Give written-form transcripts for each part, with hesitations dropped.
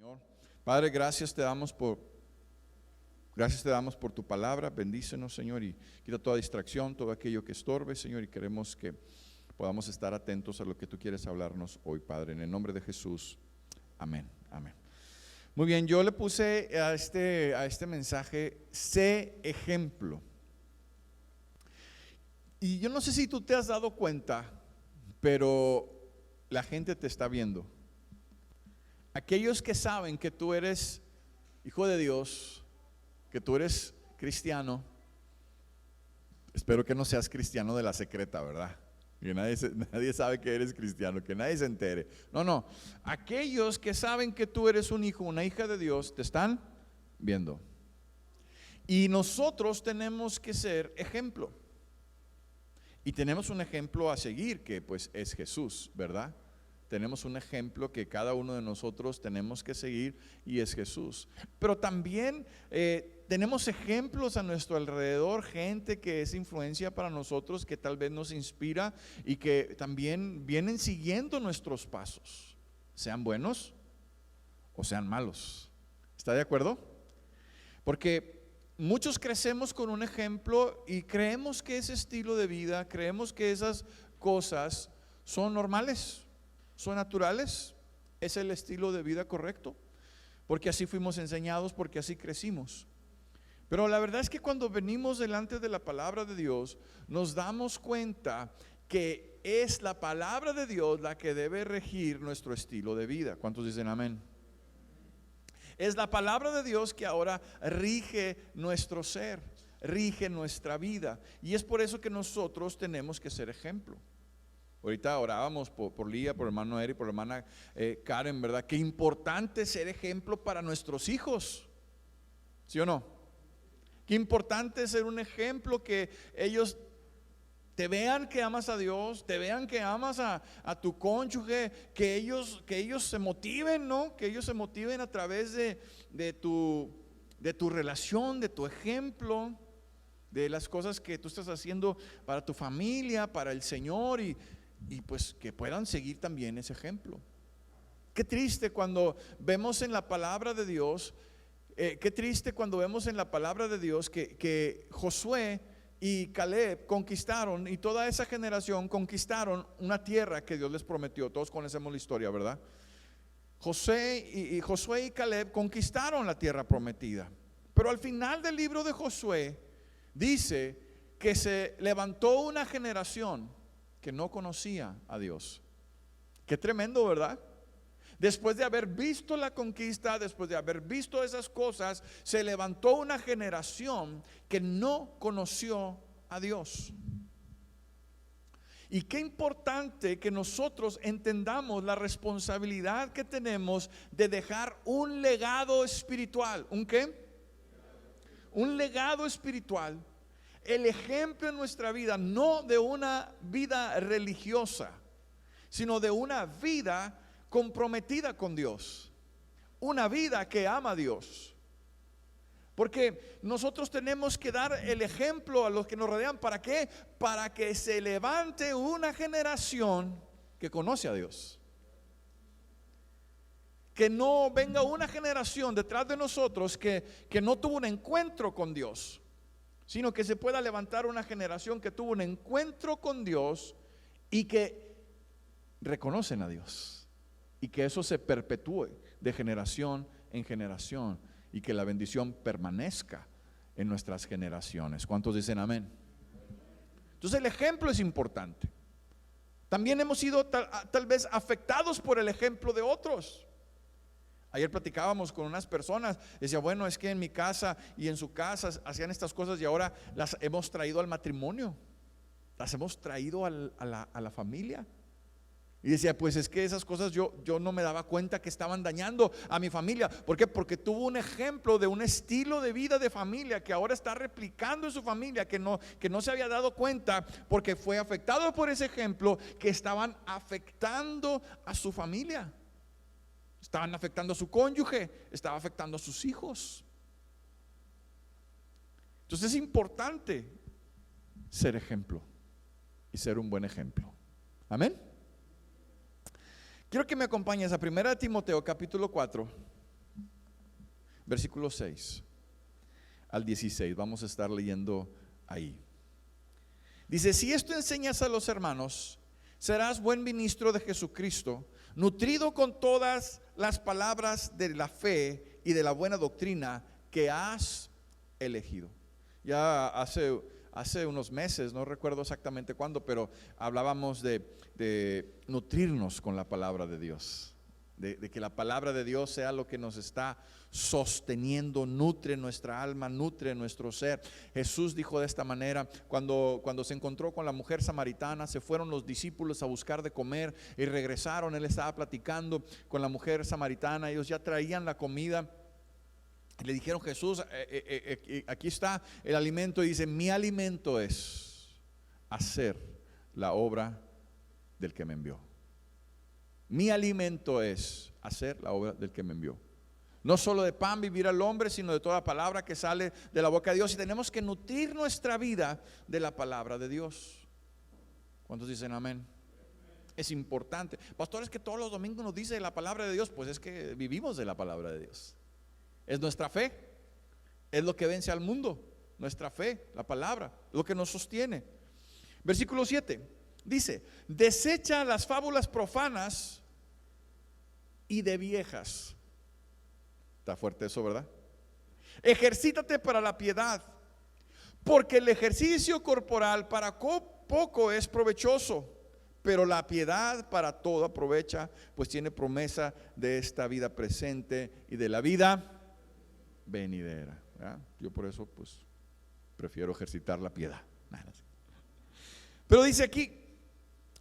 Señor. Padre, gracias te damos por tu palabra. Bendícenos, Señor, y quita toda distracción, todo aquello que estorbe, Señor, y queremos que podamos estar atentos a lo que tú quieres hablarnos hoy, Padre, en el nombre de Jesús. Amén, amén. Muy bien, yo le puse a este mensaje, sé ejemplo. Y yo no sé si tú te has dado cuenta, pero la gente te está viendo. Aquellos que saben que tú eres hijo de Dios, que tú eres cristiano, espero que no seas cristiano de la secreta, ¿verdad? Que nadie sabe que eres cristiano, que nadie se entere. No, aquellos que saben que tú eres un hijo, una hija de Dios, te están viendo. Y nosotros tenemos que ser ejemplo. Y tenemos un ejemplo a seguir, que pues es Jesús, ¿verdad? Tenemos un ejemplo que cada uno de nosotros tenemos que seguir y es Jesús. Pero también tenemos ejemplos a nuestro alrededor, gente que es influencia para nosotros, que tal vez nos inspira y que también vienen siguiendo nuestros pasos, sean buenos o sean malos. ¿Está de acuerdo? Porque muchos crecemos con un ejemplo y creemos que ese estilo de vida, creemos que esas cosas son normales, son naturales, es el estilo de vida correcto, porque así fuimos enseñados, porque así crecimos. Pero la verdad es que cuando venimos delante de la palabra de Dios, nos damos cuenta que es la palabra de Dios la que debe regir nuestro estilo de vida. ¿Cuántos dicen amén? Es la palabra de Dios que ahora rige nuestro ser, rige nuestra vida, y es por eso que nosotros tenemos que ser ejemplo. Ahorita orábamos por Lía, por el hermano Eri, por la hermana Karen, ¿verdad? Qué importante ser ejemplo para nuestros hijos, ¿sí o no? Qué importante ser un ejemplo, que ellos te vean que amas a Dios, te vean que amas a tu cónyuge, que ellos se motiven, ¿no? Que ellos se motiven a través de tu relación, de tu ejemplo, de las cosas que tú estás haciendo para tu familia, para el Señor, y pues que puedan seguir también ese ejemplo. Qué triste cuando vemos en la palabra de Dios, que Josué y Caleb conquistaron, y toda esa generación conquistaron una tierra que Dios les prometió. Todos conocemos la historia, ¿verdad? Josué y Caleb conquistaron la tierra prometida, pero al final del libro de Josué dice que se levantó una generación que no conocía a Dios. Qué tremendo, ¿verdad? Después de haber visto la conquista, después de haber visto esas cosas, se levantó una generación que no conoció a Dios. Y qué importante que nosotros entendamos la responsabilidad que tenemos de dejar un legado espiritual. ¿Un qué? Un legado espiritual. El ejemplo en nuestra vida, no de una vida religiosa, sino de una vida comprometida con Dios, una vida que ama a Dios. Porque nosotros tenemos que dar el ejemplo a los que nos rodean. ¿Para qué? Para que se levante una generación que conoce a Dios. Que no venga una generación detrás de nosotros que no tuvo un encuentro con Dios, sino que se pueda levantar una generación que tuvo un encuentro con Dios y que reconocen a Dios, y que eso se perpetúe de generación en generación, y que la bendición permanezca en nuestras generaciones. ¿Cuántos dicen amén? Entonces el ejemplo es importante. También hemos sido tal vez afectados por el ejemplo de otros. Ayer platicábamos con unas personas, decía, bueno, es que en mi casa y en su casa hacían estas cosas y ahora las hemos traído al matrimonio, las hemos traído a la familia. Y decía, pues es que esas cosas yo no me daba cuenta que estaban dañando a mi familia. ¿Por qué? Porque tuvo un ejemplo de un estilo de vida de familia que ahora está replicando en su familia, que no se había dado cuenta, porque fue afectado por ese ejemplo, que estaban afectando a su familia. Estaban afectando a su cónyuge, estaba afectando a sus hijos. Entonces es importante ser ejemplo y ser un buen ejemplo. Amén. Quiero que me acompañes a 1 Timoteo capítulo 4. Versículo 6 al 16, vamos a estar leyendo ahí. Dice: si esto enseñas a los hermanos, serás buen ministro de Jesucristo, nutrido con todas las palabras de la fe y de la buena doctrina que has elegido. Ya hace unos meses, no recuerdo exactamente cuándo, pero hablábamos de nutrirnos con la palabra de Dios. De que la palabra de Dios sea lo que nos está sosteniendo, nutre nuestra alma, nutre nuestro ser. Jesús dijo de esta manera, cuando se encontró con la mujer samaritana, se fueron los discípulos a buscar de comer y regresaron. Él estaba platicando con la mujer samaritana, ellos ya traían la comida. Le dijeron: Jesús, aquí está el alimento. Y dice: mi alimento es hacer la obra del que me envió. Mi alimento es hacer la obra del que me envió. No solo de pan vivirá el hombre, sino de toda palabra que sale de la boca de Dios. Y tenemos que nutrir nuestra vida de la palabra de Dios. ¿Cuántos dicen amén? Es importante. Pastor, es que todos los domingos nos dice la palabra de Dios. Pues es que vivimos de la palabra de Dios. Es nuestra fe, es lo que vence al mundo. Nuestra fe, la palabra, lo que nos sostiene. Versículo 7 dice: desecha las fábulas profanas y de viejas. Está fuerte eso, ¿verdad? Ejercítate para la piedad, porque el ejercicio corporal para poco es provechoso, pero la piedad para todo aprovecha, pues tiene promesa de esta vida presente y de la vida venidera. ¿Verdad? Yo por eso pues prefiero ejercitar la piedad. Pero dice aquí: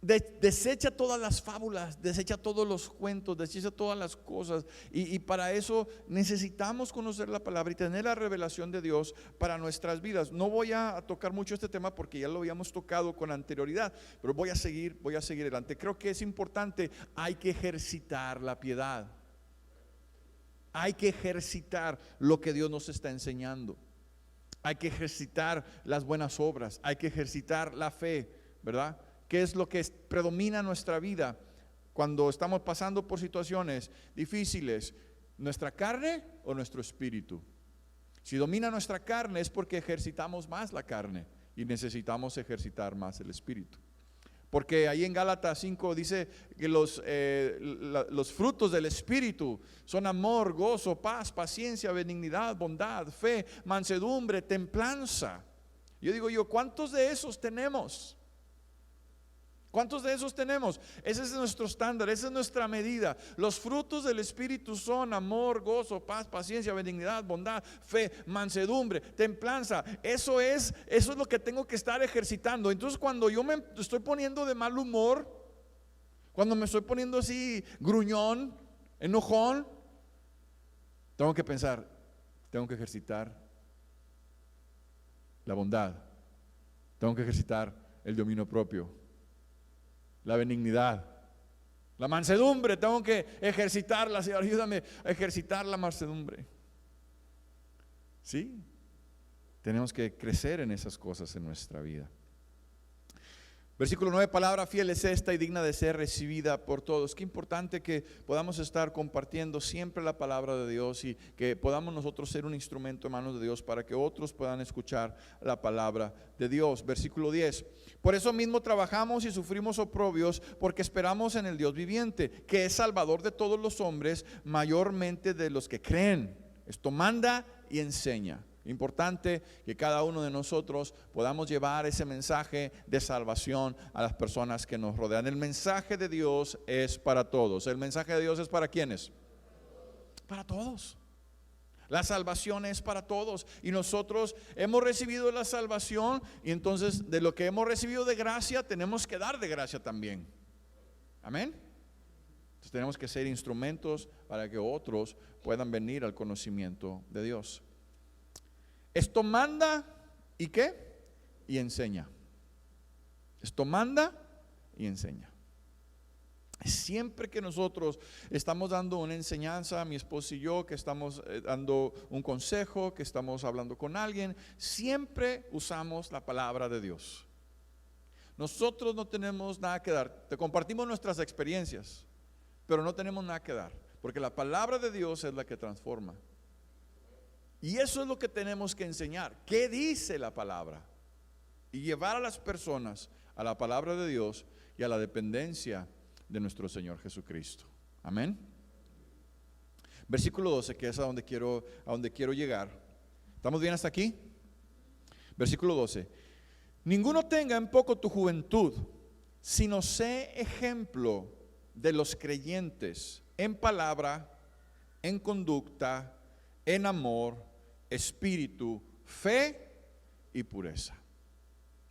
desecha todas las fábulas, desecha todos los cuentos, desecha todas las cosas. Y para eso necesitamos conocer la palabra y tener la revelación de Dios para nuestras vidas. No voy a tocar mucho este tema porque ya lo habíamos tocado con anterioridad, pero voy a seguir adelante. Creo que es importante, hay que ejercitar la piedad. Hay que ejercitar lo que Dios nos está enseñando. Hay que ejercitar las buenas obras. Hay que ejercitar la fe, ¿verdad? ¿Qué es lo que predomina en nuestra vida cuando estamos pasando por situaciones difíciles? ¿Nuestra carne o nuestro espíritu? Si domina nuestra carne es porque ejercitamos más la carne y necesitamos ejercitar más el espíritu. Porque ahí en Gálatas 5 dice que los frutos del Espíritu son amor, gozo, paz, paciencia, benignidad, bondad, fe, mansedumbre, templanza. Yo digo, ¿cuántos de esos tenemos? ¿Cuántos de esos tenemos? Ese es nuestro estándar, esa es nuestra medida. Los frutos del Espíritu son amor, gozo, paz, paciencia, benignidad, bondad, fe, mansedumbre, templanza. Eso es lo que tengo que estar ejercitando. Entonces, cuando yo me estoy poniendo de mal humor, cuando me estoy poniendo así gruñón, enojón, tengo que pensar, tengo que ejercitar la bondad, tengo que ejercitar el dominio propio, la benignidad, la mansedumbre. Tengo que ejercitarla. Señor, ayúdame a ejercitar la mansedumbre. Sí, tenemos que crecer en esas cosas en nuestra vida. Versículo 9: palabra fiel es esta y digna de ser recibida por todos. Qué importante que podamos estar compartiendo siempre la palabra de Dios y que podamos nosotros ser un instrumento en manos de Dios para que otros puedan escuchar la palabra de Dios. Versículo 10: por eso mismo trabajamos y sufrimos oprobios, porque esperamos en el Dios viviente, que es Salvador de todos los hombres, mayormente de los que creen. Esto manda y enseña. Importante que cada uno de nosotros podamos llevar ese mensaje de salvación a las personas que nos rodean. El mensaje de Dios es para todos. El mensaje de Dios es para ¿quiénes? Para todos. La salvación es para todos. Y nosotros hemos recibido la salvación, y entonces de lo que hemos recibido de gracia tenemos que dar de gracia también. Amén. Entonces tenemos que ser instrumentos para que otros puedan venir al conocimiento de Dios. Esto manda y ¿qué? Y enseña. Esto manda y enseña. Siempre que nosotros estamos dando una enseñanza, mi esposo y yo, que estamos dando un consejo, que estamos hablando con alguien, siempre usamos la palabra de Dios. Nosotros no tenemos nada que dar. Te compartimos nuestras experiencias, pero no tenemos nada que dar, porque la palabra de Dios es la que transforma. Y eso es lo que tenemos que enseñar. ¿Qué dice la palabra? Y llevar a las personas a la palabra de Dios y a la dependencia de nuestro Señor Jesucristo. Amén. Versículo 12, que es a donde quiero llegar. ¿Estamos bien hasta aquí? Versículo 12. Ninguno tenga en poco tu juventud, sino sé ejemplo de los creyentes en palabra, en conducta, en amor, espíritu, fe y pureza.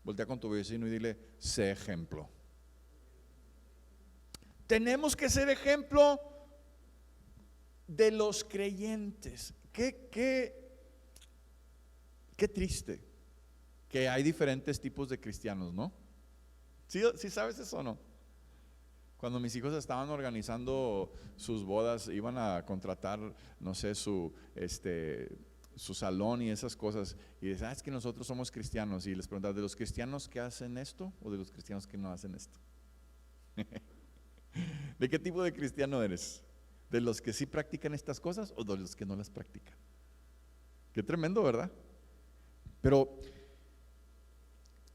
Voltea con tu vecino y dile, sé ejemplo. Tenemos que ser ejemplo de los creyentes. Qué triste que hay diferentes tipos de cristianos, ¿no? ¿Sí sabes eso o no? Cuando mis hijos estaban organizando sus bodas, iban a contratar, no sé, su salón y esas cosas, y dicen, es que nosotros somos cristianos, y les preguntan, ¿de los cristianos que hacen esto o de los cristianos que no hacen esto? ¿De qué tipo de cristiano eres? ¿De los que sí practican estas cosas o de los que no las practican? Qué tremendo, ¿verdad? Pero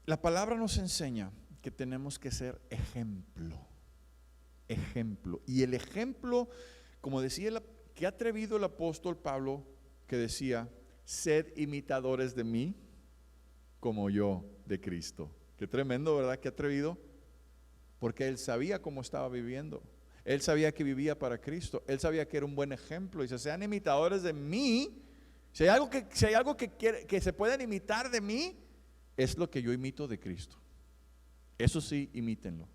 la palabra nos enseña que tenemos que ser ejemplo. Y el ejemplo, como decía, que ha atrevido el apóstol Pablo, que decía, sed imitadores de mí como yo de Cristo. Qué tremendo, ¿verdad? Qué atrevido, porque él sabía cómo estaba viviendo. Él sabía que vivía para Cristo. Él sabía que era un buen ejemplo. Y dice, sean imitadores de mí. Si hay algo que se pueden imitar de mí, es lo que yo imito de Cristo. Eso sí, imítenlo.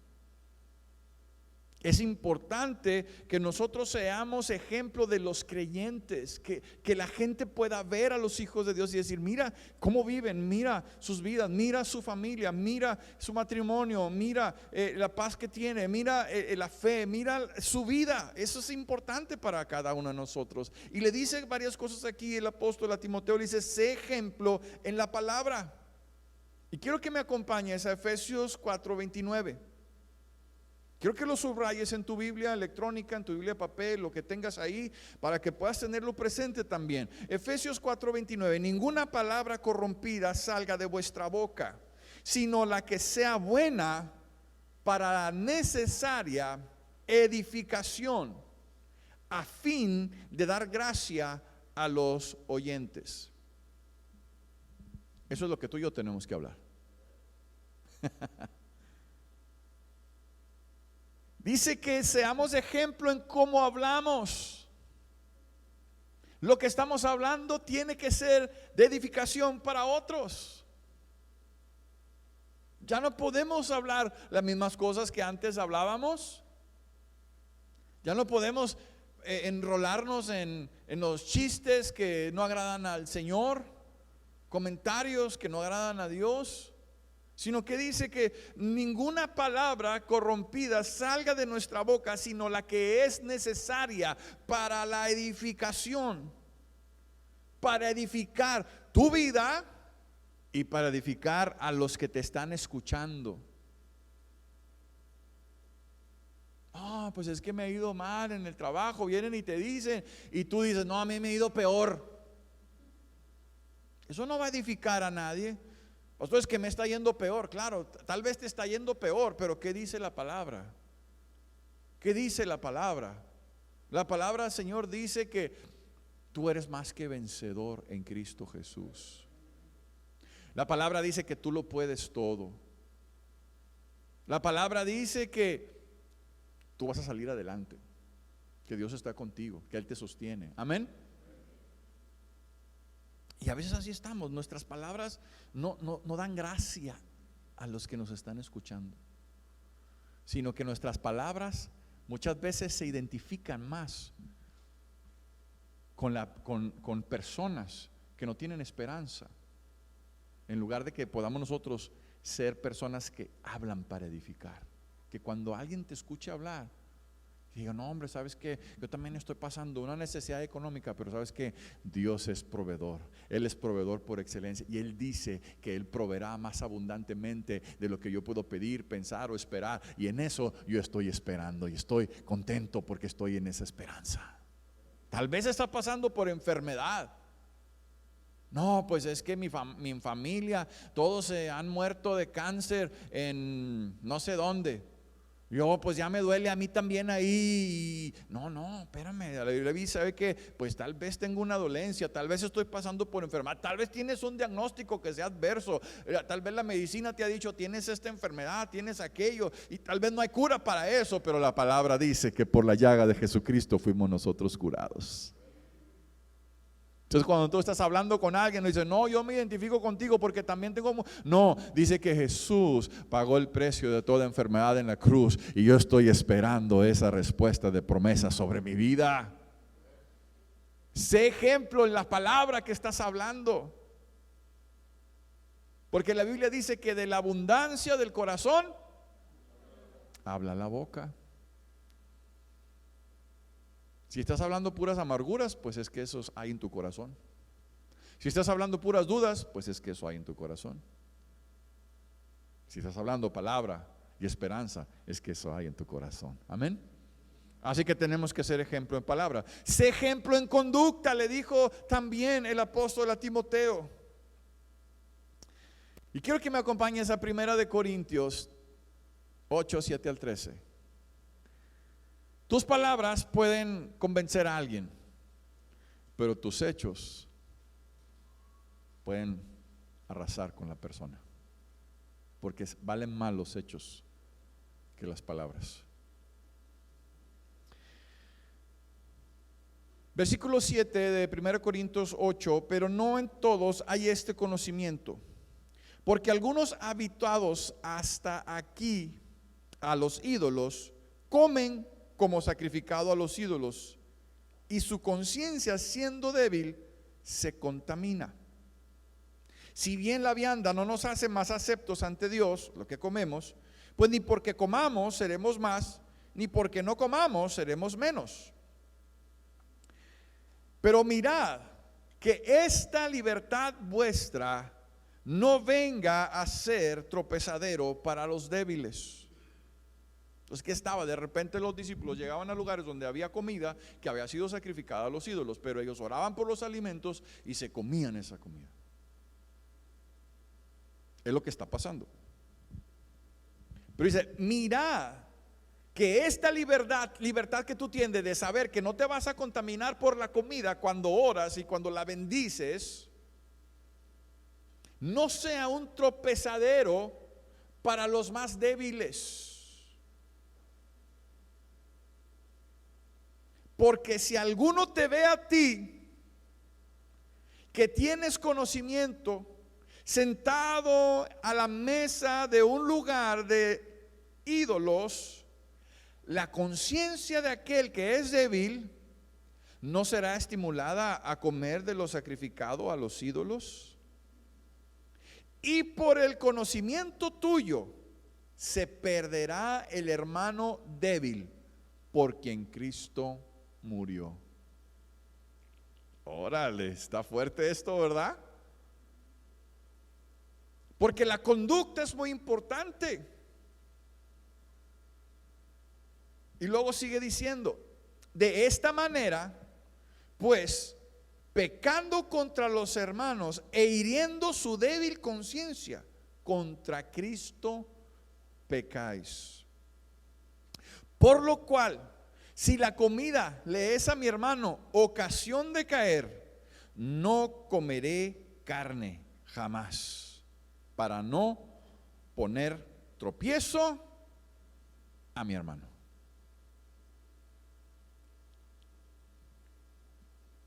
Es importante que nosotros seamos ejemplo de los creyentes, que la gente pueda ver a los hijos de Dios y decir, mira cómo viven, mira sus vidas, mira su familia, mira su matrimonio, mira la paz que tiene, mira la fe, mira su vida. Eso es importante para cada uno de nosotros. Y le dice varias cosas aquí el apóstol a Timoteo, le dice, sé ejemplo en la palabra. Y quiero que me acompañes a Efesios 4:29. Quiero que lo subrayes en tu Biblia electrónica, en tu Biblia de papel, lo que tengas ahí, para que puedas tenerlo presente también. Efesios 4:29, ninguna palabra corrompida salga de vuestra boca, sino la que sea buena para la necesaria edificación, a fin de dar gracia a los oyentes. Eso es lo que tú y yo tenemos que hablar. Dice que seamos ejemplo en cómo hablamos. Lo que estamos hablando tiene que ser de edificación para otros. Ya no podemos hablar las mismas cosas que antes hablábamos. Ya no podemos enrolarnos en los chistes que no agradan al Señor, comentarios que no agradan a Dios. Sino que dice que ninguna palabra corrompida salga de nuestra boca, sino la que es necesaria para la edificación, para edificar tu vida y para edificar a los que te están escuchando. Pues es que me ha ido mal en el trabajo, vienen y te dicen, y tú dices, no, a mí me ha ido peor. Eso no va a edificar a nadie. Pastor, es que me está yendo peor. Claro, tal vez te está yendo peor, pero ¿qué dice la palabra? ¿Qué dice la palabra? La palabra, Señor, dice que tú eres más que vencedor en Cristo Jesús. La palabra dice que tú lo puedes todo. La palabra dice que tú vas a salir adelante, que Dios está contigo, que Él te sostiene. Amén. Y a veces así estamos, nuestras palabras no dan gracia a los que nos están escuchando, sino que nuestras palabras muchas veces se identifican más con personas que no tienen esperanza, en lugar de que podamos nosotros ser personas que hablan para edificar. Que cuando alguien te escuche hablar, diga, no hombre, ¿sabes qué? Yo también estoy pasando una necesidad económica, pero ¿sabes qué? Dios es proveedor. Él es proveedor por excelencia. Y Él dice que Él proveerá más abundantemente de lo que yo puedo pedir, pensar o esperar. Y en eso yo estoy esperando y estoy contento porque estoy en esa esperanza. Tal vez está pasando por enfermedad. No, pues es que mi familia, todos se han muerto de cáncer en no sé dónde. Yo, pues ya me duele a mí también ahí. No, espérame. La Biblia dice, ¿sabe qué? Pues tal vez tengo una dolencia, tal vez estoy pasando por enfermedad, tal vez tienes un diagnóstico que sea adverso, tal vez la medicina te ha dicho, tienes esta enfermedad, tienes aquello, y tal vez no hay cura para eso, pero la palabra dice que por la llaga de Jesucristo fuimos nosotros curados. Entonces cuando tú estás hablando con alguien, dice, no, yo me identifico contigo porque también tengo... No, dice que Jesús pagó el precio de toda enfermedad en la cruz y yo estoy esperando esa respuesta de promesa sobre mi vida. Sé ejemplo en la palabra que estás hablando. Porque la Biblia dice que de la abundancia del corazón habla la boca. Si estás hablando puras amarguras, pues es que eso hay en tu corazón. Si estás hablando puras dudas, pues es que eso hay en tu corazón. Si estás hablando palabra y esperanza, es que eso hay en tu corazón. Amén. Así que tenemos que ser ejemplo en palabra. Sé ejemplo en conducta, le dijo también el apóstol a Timoteo. Y quiero que me acompañes a 1 Corintios 8, 7 al 13. Tus palabras pueden convencer a alguien, pero tus hechos pueden arrasar con la persona, porque valen más los hechos que las palabras. Versículo 7 de 1 Corintios 8, pero no en todos hay este conocimiento, porque algunos habituados hasta aquí a los ídolos comen como sacrificado a los ídolos, y su conciencia, siendo débil, se contamina. Si bien la vianda no nos hace más aceptos ante Dios, lo que comemos, pues ni porque comamos seremos más, ni porque no comamos seremos menos. Pero mirad que esta libertad vuestra no venga a ser tropezadero para los débiles. Entonces, ¿qué estaba? De repente los discípulos llegaban a lugares donde había comida que había sido sacrificada a los ídolos, pero ellos oraban por los alimentos y se comían esa comida. Es lo que está pasando. Pero dice, mira que esta libertad que tú tienes de saber que no te vas a contaminar por la comida cuando oras y cuando la bendices, no sea un tropezadero para los más débiles. Porque si alguno te ve a ti, que tienes conocimiento, sentado a la mesa de un lugar de ídolos, la conciencia de aquel que es débil no será estimulada a comer de lo sacrificado a los ídolos. Y por el conocimiento tuyo se perderá el hermano débil por quien Cristo murió. Órale, está fuerte esto, ¿verdad? Porque la conducta es muy importante. Y luego sigue diciendo, de esta manera, pues, pecando contra los hermanos e hiriendo su débil conciencia, contra Cristo pecáis. Por lo cual, si la comida le es a mi hermano ocasión de caer, no comeré carne jamás, para no poner tropiezo a mi hermano.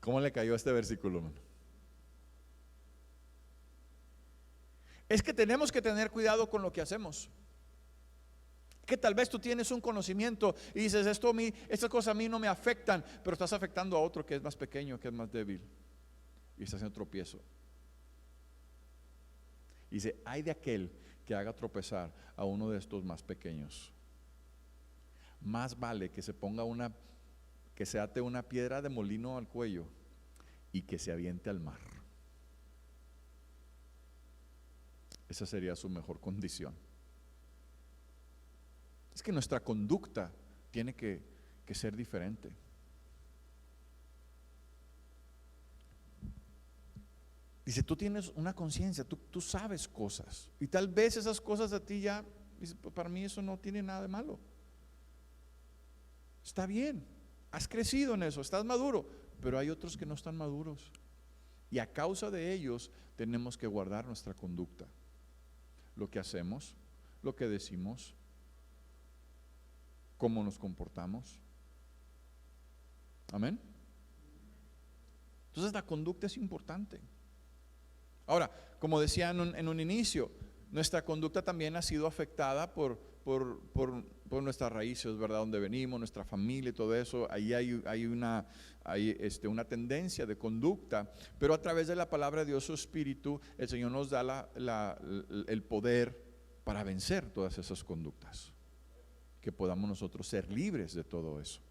¿Cómo le cayó este versículo, hermano? Es que tenemos que tener cuidado con lo que hacemos. Que tal vez tú tienes un conocimiento y dices, estas cosas a mí no me afectan, pero estás afectando a otro que es más pequeño, que es más débil, y estás haciendo tropiezo. Y dice, ay de aquel que haga tropezar a uno de estos más pequeños. Más vale que que se ate una piedra de molino al cuello y que se aviente al mar. Esa sería su mejor condición. Es que nuestra conducta tiene que ser diferente. Dice, tú tienes una conciencia, tú sabes cosas. Y tal vez esas cosas a ti ya, dice, para mí eso no tiene nada de malo. Está bien, has crecido en eso, estás maduro. Pero hay otros que no están maduros. Y a causa de ellos tenemos que guardar nuestra conducta. Lo que hacemos, lo que decimos, cómo nos comportamos. Amén. Entonces la conducta es importante. Ahora, como decía en un inicio, nuestra conducta también ha sido afectada por nuestras raíces, ¿verdad? Donde venimos, nuestra familia y todo eso. Ahí hay una tendencia de conducta, pero a través de la palabra de Dios, su Espíritu, el Señor nos da el poder para vencer todas esas conductas, que podamos nosotros ser libres de todo eso,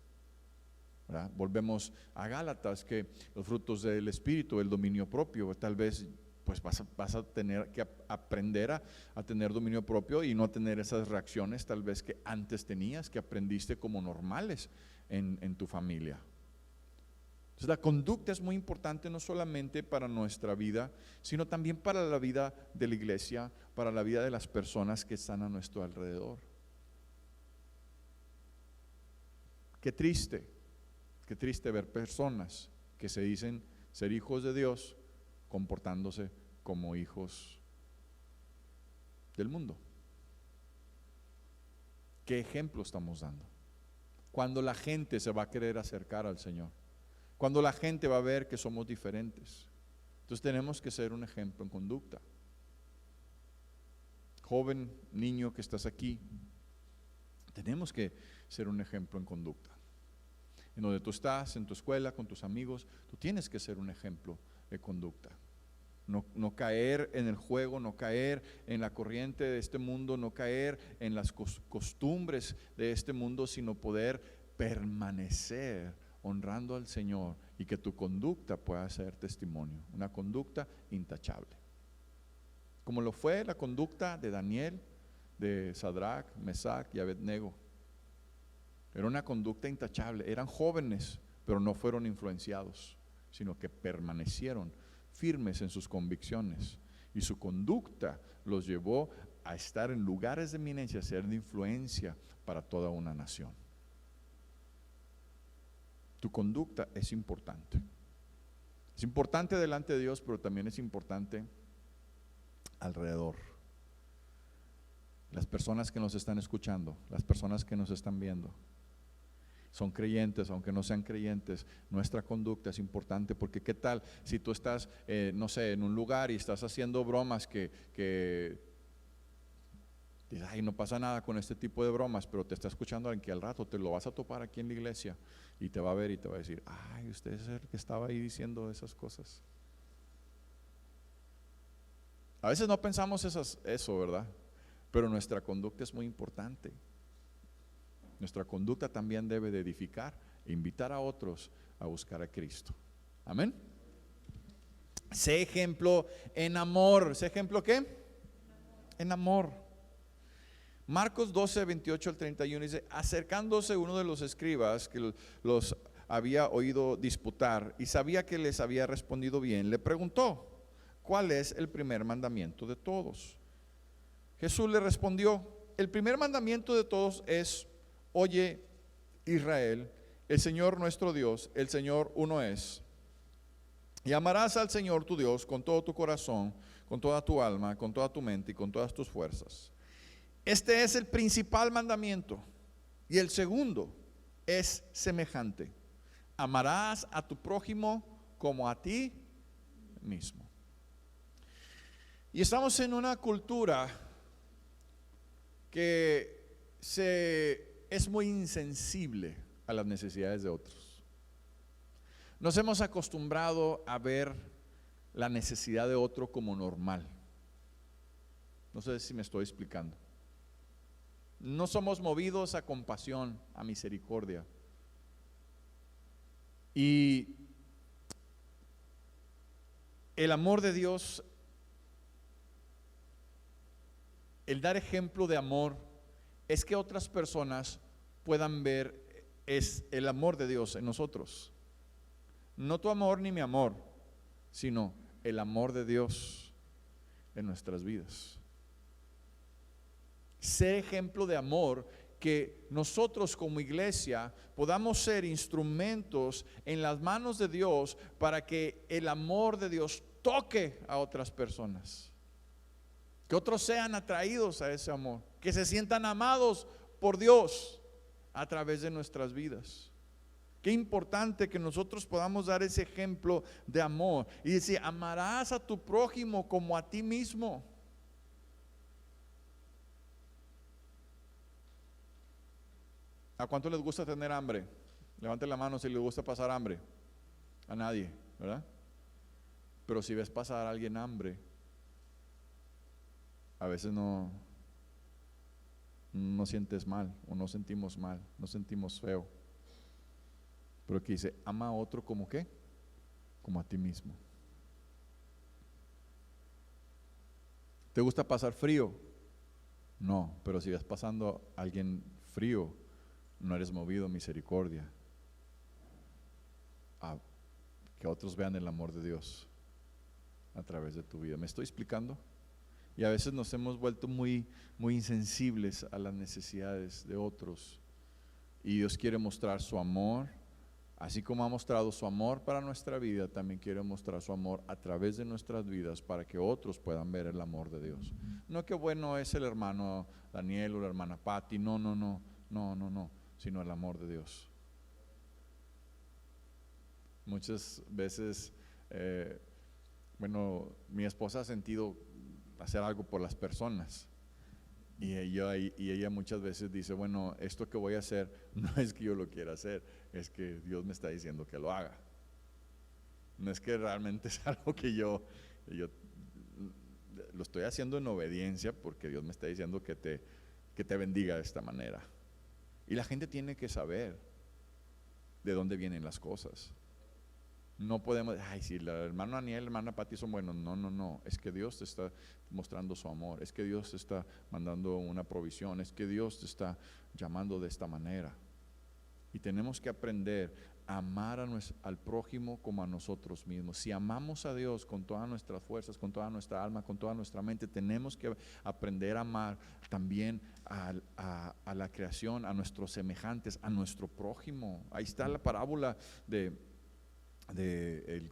¿verdad? Volvemos a Gálatas, que los frutos del Espíritu, el dominio propio, tal vez pues vas a tener que aprender a tener dominio propio y no a tener esas reacciones tal vez que antes tenías, que aprendiste como normales en tu familia. Entonces la conducta es muy importante, no solamente para nuestra vida, sino también para la vida de la iglesia, para la vida de las personas que están a nuestro alrededor. Qué triste ver personas que se dicen ser hijos de Dios comportándose como hijos del mundo. ¿Qué ejemplo estamos dando? Cuando la gente se va a querer acercar al Señor, cuando la gente va a ver que somos diferentes, entonces tenemos que ser un ejemplo en conducta. Joven, niño que estás aquí, tenemos que ser un ejemplo en conducta. En donde tú estás, en tu escuela, con tus amigos, tú tienes que ser un ejemplo de conducta. No caer en el juego, no caer en la corriente de este mundo, no caer en las costumbres de este mundo, sino poder permanecer honrando al Señor y que tu conducta pueda ser testimonio, una conducta intachable. Como lo fue la conducta de Daniel, de Sadrach, Mesach y Abednego. Era una conducta intachable, eran jóvenes, pero no fueron influenciados, sino que permanecieron firmes en sus convicciones, y su conducta los llevó a estar en lugares de eminencia, a ser de influencia para toda una nación. Tu conducta es importante. Es importante delante de Dios, pero también es importante alrededor. Las personas que nos están escuchando, las personas que nos están viendo, son creyentes, aunque no sean creyentes, nuestra conducta es importante, porque qué tal si tú estás, no sé, en un lugar y estás haciendo bromas que dices, ay, no pasa nada con este tipo de bromas, pero te está escuchando alguien que al rato te lo vas a topar aquí en la iglesia y te va a ver y te va a decir, ay, usted es el que estaba ahí diciendo esas cosas. A veces no pensamos eso, ¿verdad? Pero nuestra conducta es muy importante. Nuestra conducta también debe de edificar e invitar a otros a buscar a Cristo. Amén. Sé ejemplo en amor. ¿Sé ejemplo qué? En amor. Marcos 12, 28 al 31 dice, acercándose uno de los escribas que los había oído disputar y sabía que les había respondido bien, le preguntó, ¿cuál es el primer mandamiento de todos? Jesús le respondió, el primer mandamiento de todos es, oye Israel, el Señor nuestro Dios, el Señor uno es. Y amarás al Señor tu Dios con todo tu corazón, con toda tu alma, con toda tu mente y con todas tus fuerzas. Este es el principal mandamiento. Y el segundo es semejante. Amarás a tu prójimo como a ti mismo. Y estamos en una cultura que es muy insensible a las necesidades de otros. Nos hemos acostumbrado a ver la necesidad de otro como normal. No sé si me estoy explicando. No somos movidos a compasión, a misericordia. Y el amor de Dios, el dar ejemplo de amor, es que otras personas puedan ver es el amor de Dios en nosotros. No tu amor ni mi amor, sino el amor de Dios en nuestras vidas. Sé ejemplo de amor, que nosotros como iglesia podamos ser instrumentos en las manos de Dios para que el amor de Dios toque a otras personas, que otros sean atraídos a ese amor, que se sientan amados por Dios a través de nuestras vidas. Qué importante que nosotros podamos dar ese ejemplo de amor y decir: amarás a tu prójimo como a ti mismo. ¿A cuánto les gusta tener hambre? Levanten la mano si les gusta pasar hambre. A nadie, ¿verdad? Pero si ves pasar a alguien hambre, a veces no sientes mal, o no sentimos mal, no sentimos feo. Pero aquí dice: ama a otro como ¿qué? Como a ti mismo. ¿Te gusta pasar frío? No, pero si ves pasando a alguien frío, no eres movido a misericordia, a que otros vean el amor de Dios a través de tu vida. ¿Me estoy explicando? Y a veces nos hemos vuelto muy insensibles a las necesidades de otros, y Dios quiere mostrar su amor. Así como ha mostrado su amor para nuestra vida, también quiere mostrar su amor a través de nuestras vidas para que otros puedan ver el amor de Dios. No que bueno es el hermano Daniel o la hermana Patti, no, sino el amor de Dios. Muchas veces, mi esposa ha sentido hacer algo por las personas, y ella muchas veces dice: bueno, esto que voy a hacer no es que yo lo quiera hacer, es que Dios me está diciendo que lo haga. No es que realmente es algo que yo lo estoy haciendo en obediencia, porque Dios me está diciendo que te bendiga de esta manera. Y la gente tiene que saber de dónde vienen las cosas. No podemos, si el hermano Daniel, la hermana Patti son buenos. No, es que Dios te está mostrando su amor, es que Dios te está mandando una provisión, es que Dios te está llamando de esta manera. Y tenemos que aprender a amar al prójimo como a nosotros mismos. Si amamos a Dios con todas nuestras fuerzas, con toda nuestra alma, con toda nuestra mente, tenemos que aprender a amar también a la creación, a nuestros semejantes, a nuestro prójimo. Ahí está la parábola de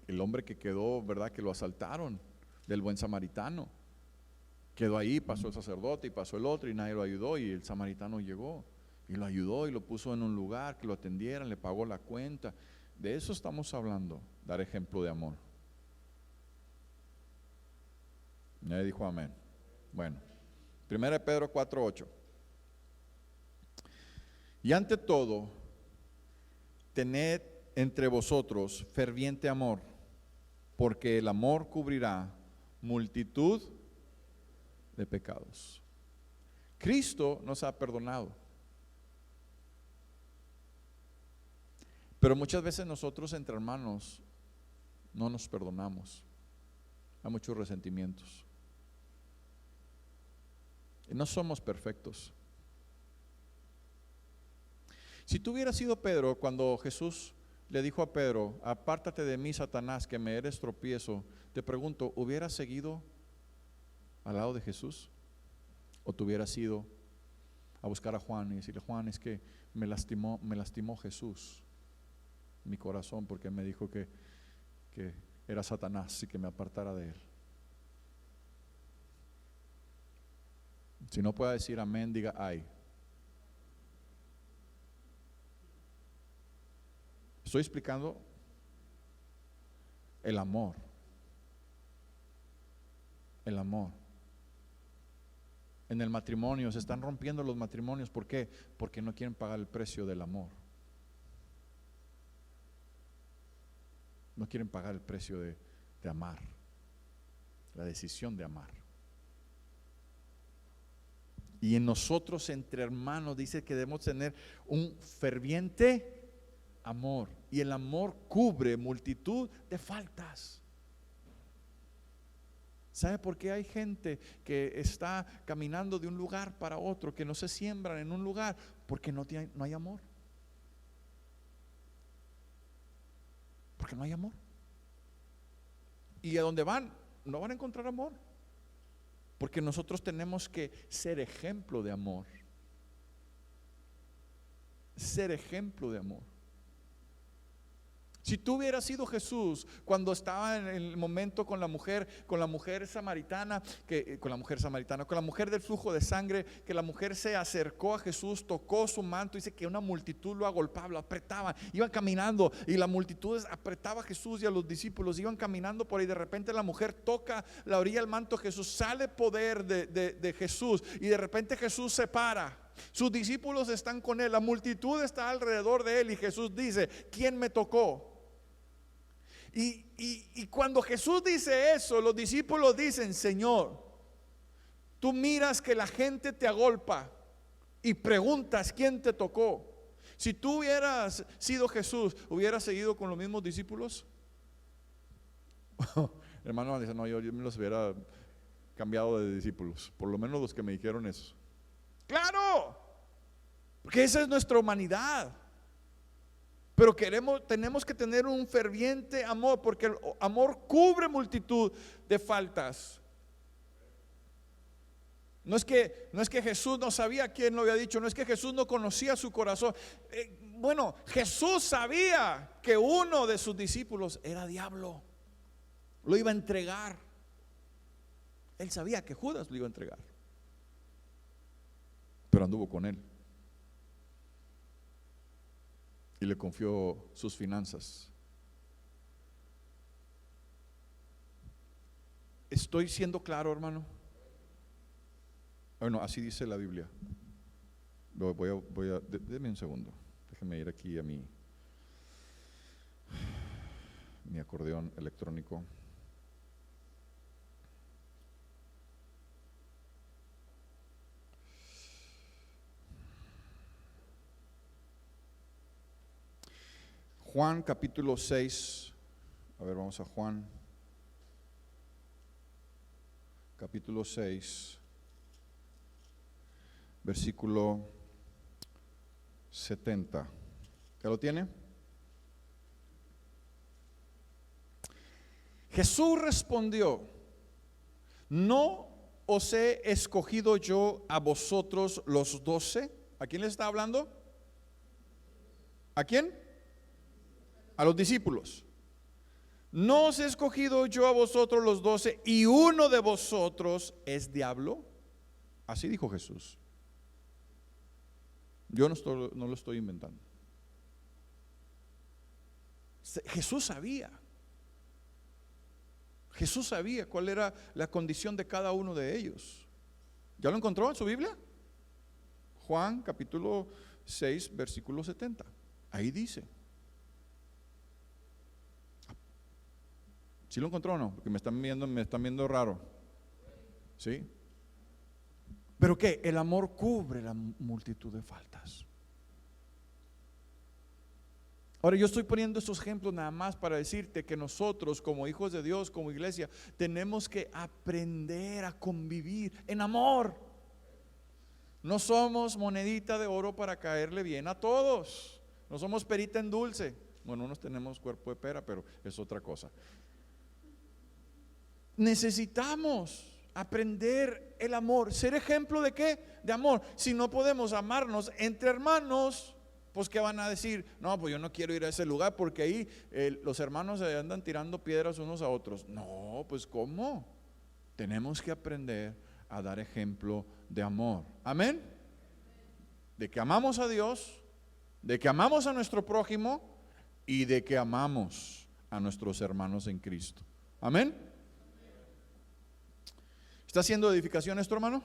el hombre que quedó, ¿verdad? Que lo asaltaron, del buen samaritano. Quedó ahí, pasó el sacerdote y pasó el otro y nadie lo ayudó, y el samaritano llegó y lo ayudó y lo puso en un lugar que lo atendieran, le pagó la cuenta. De eso estamos hablando, dar ejemplo de amor. Nadie dijo amén. Bueno, 1 Pedro 4:8. Y ante todo, tened entre vosotros ferviente amor, porque el amor cubrirá multitud de pecados. Cristo nos ha perdonado, pero muchas veces nosotros entre hermanos no nos perdonamos. Hay muchos resentimientos y no somos perfectos. Si tú hubieras sido Pedro cuando Jesús le dijo a Pedro: apártate de mí, Satanás, que me eres tropiezo, te pregunto, ¿hubieras seguido al lado de Jesús? ¿O te hubieras ido a buscar a Juan y decirle: Juan, es que me lastimó Jesús mi corazón, porque me dijo que era Satanás y que me apartara de él? Si no puede decir amén, diga ay. Estoy explicando el amor. El amor. En el matrimonio se están rompiendo los matrimonios. ¿Por qué? Porque no quieren pagar el precio del amor. No quieren pagar el precio de amar. La decisión de amar. Y en nosotros entre hermanos dice que debemos tener un ferviente amor, y el amor cubre multitud de faltas. ¿Sabe por qué hay gente que está caminando de un lugar para otro, que no se siembran en un lugar? Porque no hay amor. Porque no hay amor. Y a donde van, no van a encontrar amor. Porque nosotros tenemos que ser ejemplo de amor. Ser ejemplo de amor. Si tú hubieras sido Jesús cuando estaba en el momento con la mujer samaritana, con la mujer del flujo de sangre, que la mujer se acercó a Jesús, tocó su manto, dice que una multitud lo agolpaba, lo apretaba, iban caminando y la multitud apretaba a Jesús y a los discípulos, iban caminando por ahí, de repente la mujer toca la orilla del manto de Jesús, sale poder de Jesús y de repente Jesús se para. Sus discípulos están con él, la multitud está alrededor de él y Jesús dice: ¿quién me tocó? Y cuando Jesús dice eso, los discípulos dicen: Señor, tú miras que la gente te agolpa y preguntas quién te tocó. Si tú hubieras sido Jesús, ¿hubieras seguido con los mismos discípulos? Hermano dice: no, yo me los hubiera cambiado de discípulos, por lo menos los que me dijeron eso. Claro, porque esa es nuestra humanidad. Pero tenemos que tener un ferviente amor, porque el amor cubre multitud de faltas. No es que Jesús no sabía quién lo había dicho, no es que Jesús no conocía su corazón. Bueno, Jesús sabía que uno de sus discípulos era diablo, lo iba a entregar. Él sabía que Judas lo iba a entregar, pero anduvo con él. Y le confió sus finanzas. ¿Estoy siendo claro, hermano? Bueno, así dice la Biblia. Deme un segundo. Déjeme ir aquí a mi acordeón electrónico. Juan capítulo 6, a ver, vamos a Juan capítulo 6, versículo 70. ¿Ya lo tiene? Jesús respondió: ¿no os he escogido yo a vosotros los 12? ¿A quién le está hablando? ¿A quién? A los discípulos. ¿No os he escogido yo a vosotros los 12 y uno de vosotros es diablo? Así dijo Jesús. Yo no lo estoy inventando. Jesús sabía cuál era la condición de cada uno de ellos. ¿Ya lo encontró en su Biblia? Juan capítulo 6 versículo 70. Ahí dice. ¿Sí lo encontró o no? Porque me están viendo raro. ¿Sí? ¿Pero qué? El amor cubre la multitud de faltas. Ahora, yo estoy poniendo estos ejemplos nada más para decirte que nosotros como hijos de Dios, como iglesia, tenemos que aprender a convivir en amor. No somos monedita de oro para caerle bien a todos. No somos perita en dulce. Bueno, unos tenemos cuerpo de pera, pero es otra cosa. Necesitamos aprender el amor. ¿Ser ejemplo de qué? De amor. Si no podemos amarnos entre hermanos, pues ¿qué van a decir? No, pues yo no quiero ir a ese lugar porque ahí los hermanos se andan tirando piedras unos a otros. No, pues ¿cómo? Tenemos que aprender a dar ejemplo de amor. Amén. De que amamos a Dios, de que amamos a nuestro prójimo y de que amamos a nuestros hermanos en Cristo. Amén. ¿Está haciendo edificación esto, hermano?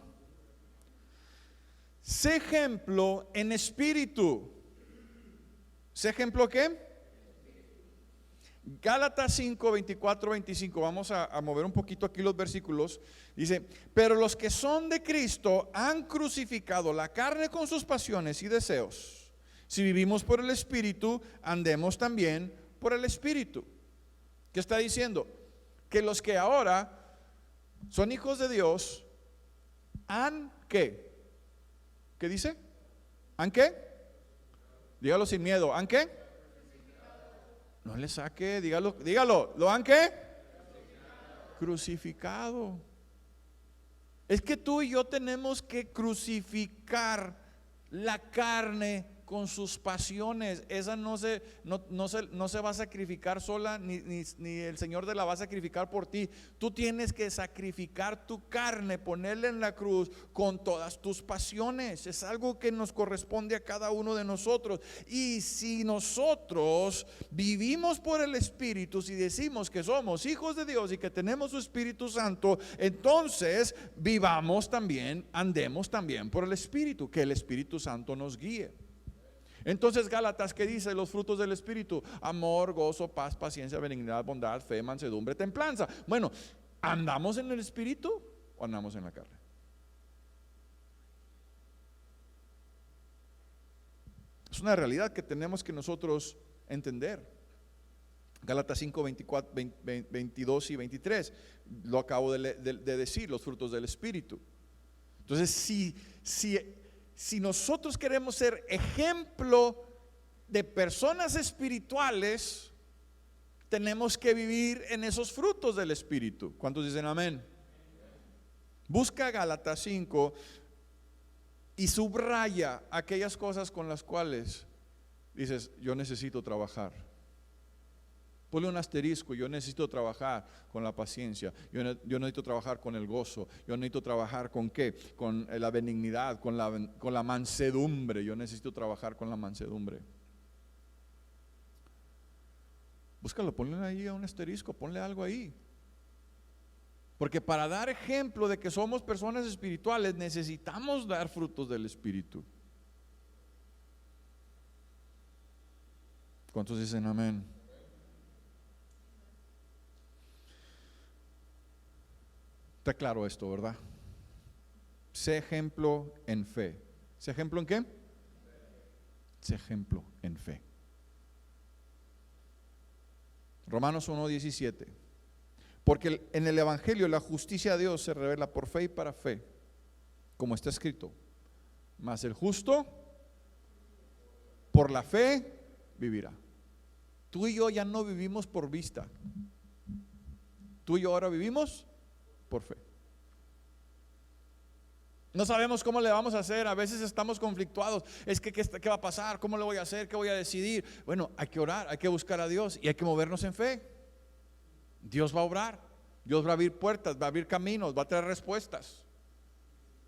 Sé ejemplo en espíritu. ¿Sé ejemplo qué? Gálatas 5, 24, 25. Vamos a mover un poquito aquí los versículos. Dice: pero los que son de Cristo han crucificado la carne con sus pasiones y deseos. Si vivimos por el Espíritu, andemos también por el Espíritu. ¿Qué está diciendo? Que los que ahora son hijos de Dios han ¿qué? ¿Qué dice? ¿Han qué? Dígalo sin miedo. ¿Han qué? No le saque, dígalo. ¿Lo han qué? crucificado. Es que tú y yo tenemos que crucificar la carne con sus pasiones. Esa no se va a sacrificar sola, ni el Señor te la va a sacrificar por ti. Tú tienes que sacrificar tu carne, ponerla en la cruz con todas tus pasiones. Es algo que nos corresponde a cada uno de nosotros. Y si nosotros vivimos por el Espíritu, si decimos que somos hijos de Dios y que tenemos su Espíritu Santo, entonces vivamos también, andemos también por el Espíritu, que el Espíritu Santo nos guíe. Entonces Gálatas, ¿qué dice? Los frutos del Espíritu: amor, gozo, paz, paciencia, benignidad, bondad, fe, mansedumbre, templanza. Bueno, ¿andamos en el Espíritu o andamos en la carne? Es una realidad que tenemos que nosotros entender. Gálatas 5, 24, 22 y 23, lo acabo de decir, los frutos del Espíritu. Entonces, si nosotros queremos ser ejemplo de personas espirituales, tenemos que vivir en esos frutos del Espíritu. ¿Cuántos dicen amén? Busca Gálatas 5 y subraya aquellas cosas con las cuales dices: yo necesito trabajar. Ponle un asterisco: yo necesito trabajar con la paciencia, yo necesito trabajar con el gozo, yo necesito trabajar con ¿qué? Con la benignidad, con la mansedumbre. Yo necesito trabajar con la mansedumbre. Búscalo, ponle ahí a un asterisco, ponle algo ahí. Porque para dar ejemplo de que somos personas espirituales, necesitamos dar frutos del Espíritu. ¿Cuántos dicen amén? Está claro esto, ¿verdad? Sé ejemplo en fe. ¿Sé ejemplo en qué? Sé ejemplo en fe. Romanos 1:17. Porque en el Evangelio la justicia de Dios se revela por fe y para fe, como está escrito: mas el justo por la fe vivirá. Tú y yo ya no vivimos por vista. Tú y yo ahora vivimos por fe. No sabemos cómo le vamos a hacer. A veces estamos conflictuados. Es que ¿qué va a pasar? ¿Cómo lo voy a hacer? ¿Qué voy a decidir? Bueno, hay que orar, hay que buscar a Dios y hay que movernos en fe. Dios va a obrar, Dios va a abrir puertas, va a abrir caminos, va a traer respuestas.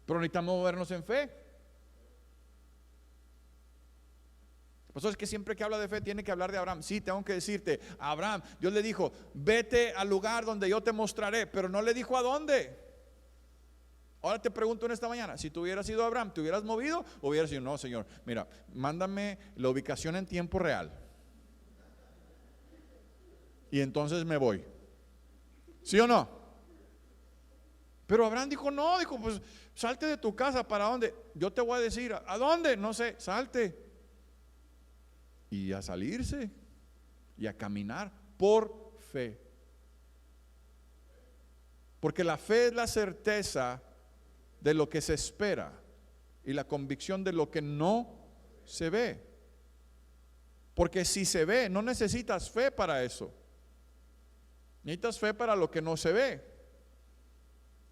Pero necesitamos movernos en fe. Por eso es que siempre que habla de fe tiene que hablar de Abraham. Sí, tengo que decirte, Abraham, Dios le dijo: vete al lugar donde yo te mostraré, pero no le dijo a dónde. Ahora te pregunto en esta mañana: si tú hubieras sido Abraham, ¿te hubieras movido o hubieras dicho: no, Señor, mira, mándame la ubicación en tiempo real y entonces me voy? ¿Sí o no? Pero Abraham dijo: no, dijo, pues salte de tu casa. ¿Para dónde? Yo te voy a decir. ¿A dónde? No sé, salte. Y a salirse y a caminar por fe. Porque la fe es la certeza de lo que se espera y la convicción de lo que no se ve. Porque si se ve, no necesitas fe para eso. Necesitas fe para lo que no se ve.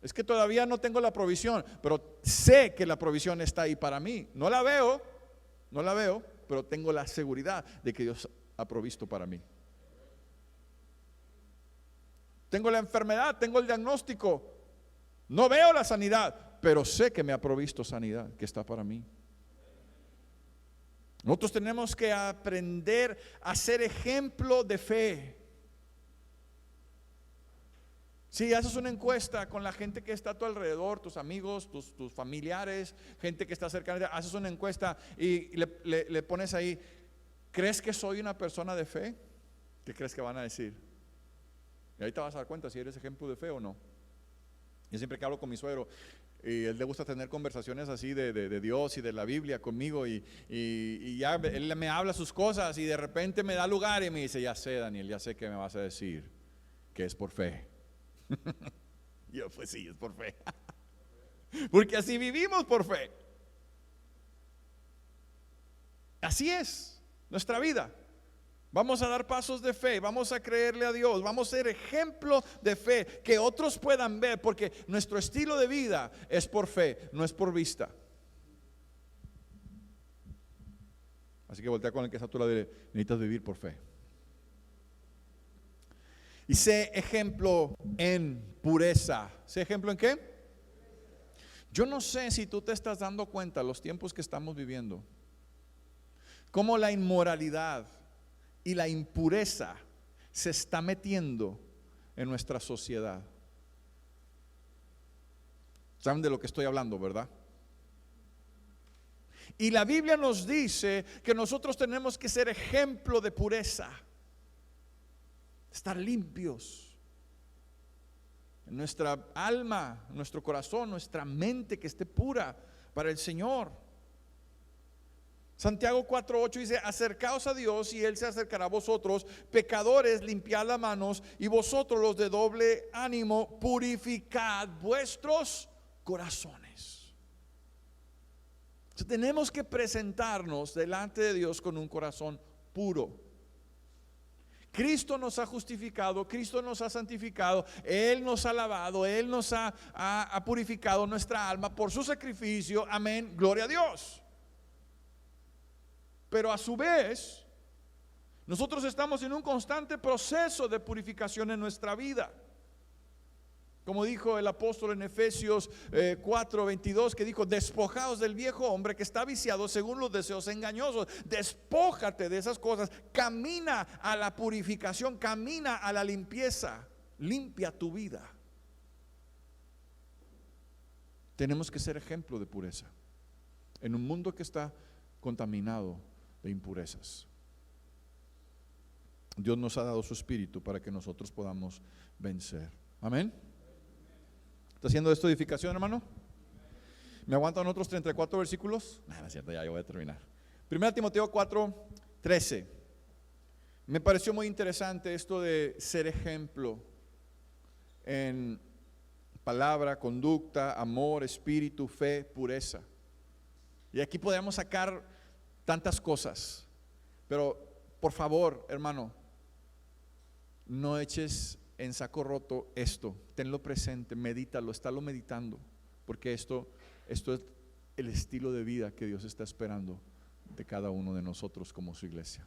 Es que todavía no tengo la provisión, pero sé que la provisión está ahí para mí. No la veo, pero tengo la seguridad de que Dios ha provisto para mí. Tengo la enfermedad, tengo el diagnóstico, no veo la sanidad, pero sé que me ha provisto sanidad, que está para mí. Nosotros tenemos que aprender a ser ejemplo de fe. Si haces una encuesta con la gente que está a tu alrededor, tus amigos, tus familiares, gente que está cerca de ti, haces una encuesta y le pones ahí: ¿crees que soy una persona de fe? ¿Qué crees que van a decir? Y ahí te vas a dar cuenta si eres ejemplo de fe o no. Yo siempre que hablo con mi suegro, y él le gusta tener conversaciones así de Dios y de la Biblia conmigo, y ya él me habla sus cosas y de repente me da lugar y me dice: ya sé, Daniel, ya sé que me vas a decir que es por fe. Yo, pues sí, es por fe. Porque así vivimos, por fe. Así es nuestra vida. Vamos a dar pasos de fe, vamos a creerle a Dios, vamos a ser ejemplo de fe que otros puedan ver, porque nuestro estilo de vida es por fe, no es por vista. Así que voltea con el que está a tu lado y dile, necesitas vivir por fe. Y sé ejemplo en pureza. ¿Sé ejemplo en qué? Yo no sé si tú te estás dando cuenta los tiempos que estamos viviendo, cómo la inmoralidad y la impureza se está metiendo en nuestra sociedad. ¿Saben de lo que estoy hablando, verdad? Y la Biblia nos dice que nosotros tenemos que ser ejemplo de pureza, estar limpios en nuestra alma, nuestro corazón, nuestra mente, que esté pura para el Señor. Santiago 4:8 dice, acercaos a Dios y Él se acercará a vosotros, pecadores, limpiad las manos, y vosotros los de doble ánimo, purificad vuestros corazones. Entonces, tenemos que presentarnos delante de Dios con un corazón puro. Cristo nos ha justificado, Cristo nos ha santificado, Él nos ha lavado, Él nos ha purificado nuestra alma por su sacrificio, amén, gloria a Dios. Pero a su vez, nosotros estamos en un constante proceso de purificación en nuestra vida. Como dijo el apóstol en Efesios 4:22, que dijo, despojaos del viejo hombre que está viciado según los deseos engañosos. Despójate de esas cosas, camina a la purificación, camina a la limpieza, limpia tu vida. Tenemos que ser ejemplo de pureza en un mundo que está contaminado de impurezas. Dios nos ha dado su espíritu para que nosotros podamos vencer. Amén. ¿Está haciendo esto edificación, hermano? ¿Me aguantan otros 34 versículos? No es cierto, ya yo voy a terminar. 1 Timoteo 4:13. Me pareció muy interesante esto de ser ejemplo en palabra, conducta, amor, espíritu, fe, pureza. Y aquí podemos sacar tantas cosas, pero por favor, hermano, no eches en saco roto esto, tenlo presente, medítalo, estálo meditando, porque esto es el estilo de vida que Dios está esperando de cada uno de nosotros como su iglesia.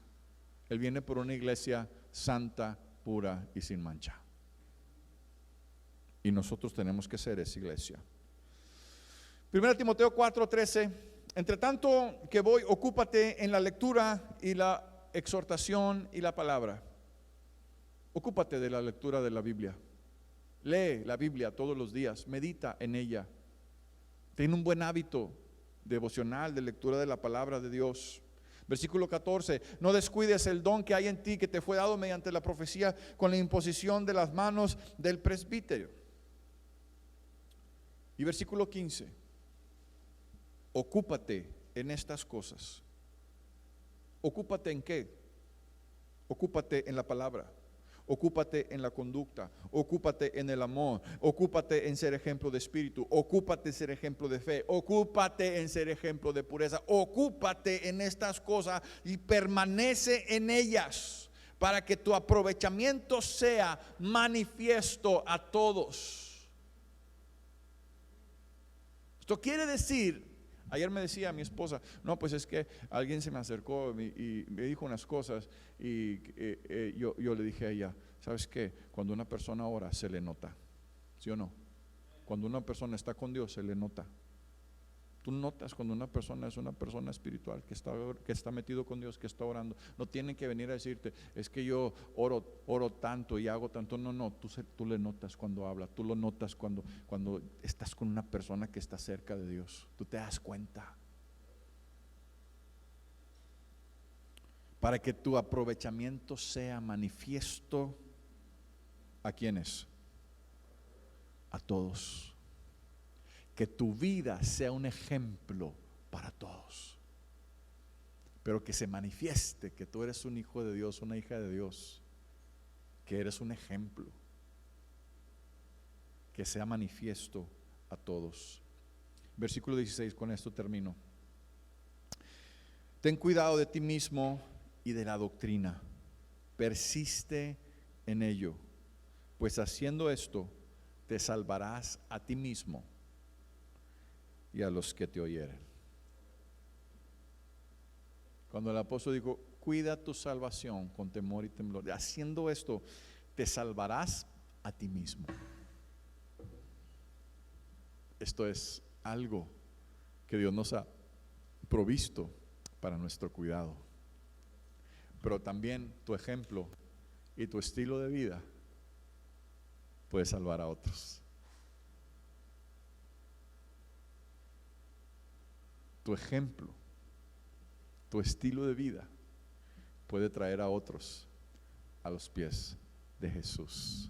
Él viene por una iglesia santa, pura y sin mancha, y nosotros tenemos que ser esa iglesia. 1 Timoteo 4:13. Entre tanto que voy, ocúpate en la lectura y la exhortación y la palabra. Ocúpate de la lectura de la Biblia. Lee la Biblia todos los días, medita en ella. Ten un buen hábito devocional de lectura de la palabra de Dios. Versículo 14, no descuides el don que hay en ti, que te fue dado mediante la profecía, con la imposición de las manos del presbítero. Y versículo 15, ocúpate en estas cosas. ¿Ocúpate en qué? Ocúpate en la palabra. Ocúpate en la conducta, ocúpate en el amor, ocúpate en ser ejemplo de espíritu, ocúpate en ser ejemplo de fe, ocúpate en ser ejemplo de pureza, ocúpate en estas cosas y permanece en ellas para que tu aprovechamiento sea manifiesto a todos. Esto quiere decir, ayer me decía mi esposa, no, pues es que alguien se me acercó y me dijo unas cosas y yo le dije a ella, ¿sabes qué? Cuando una persona ora se le nota, ¿sí o no? Cuando una persona está con Dios se le nota. Tú notas cuando una persona es una persona espiritual que está metido con Dios, que está orando. No tienen que venir a decirte, es que yo oro tanto y hago tanto. No, tú le notas cuando habla, tú lo notas cuando estás con una persona que está cerca de Dios. Tú te das cuenta. Para que tu aprovechamiento sea manifiesto, ¿a quiénes? A todos. Que tu vida sea un ejemplo para todos, pero que se manifieste que tú eres un hijo de Dios, una hija de Dios, que eres un ejemplo, que sea manifiesto a todos. Versículo 16, con esto termino. Ten cuidado de ti mismo y de la doctrina. persiste en ello, pues haciendo esto te salvarás a ti mismo y a los que te oyeren. Cuando el apóstol dijo, cuida tu salvación con temor y temblor, haciendo esto te salvarás a ti mismo. Esto es algo que Dios nos ha provisto para nuestro cuidado. Pero también tu ejemplo y tu estilo de vida puede salvar a otros. Tu ejemplo, tu estilo de vida puede traer a otros a los pies de Jesús.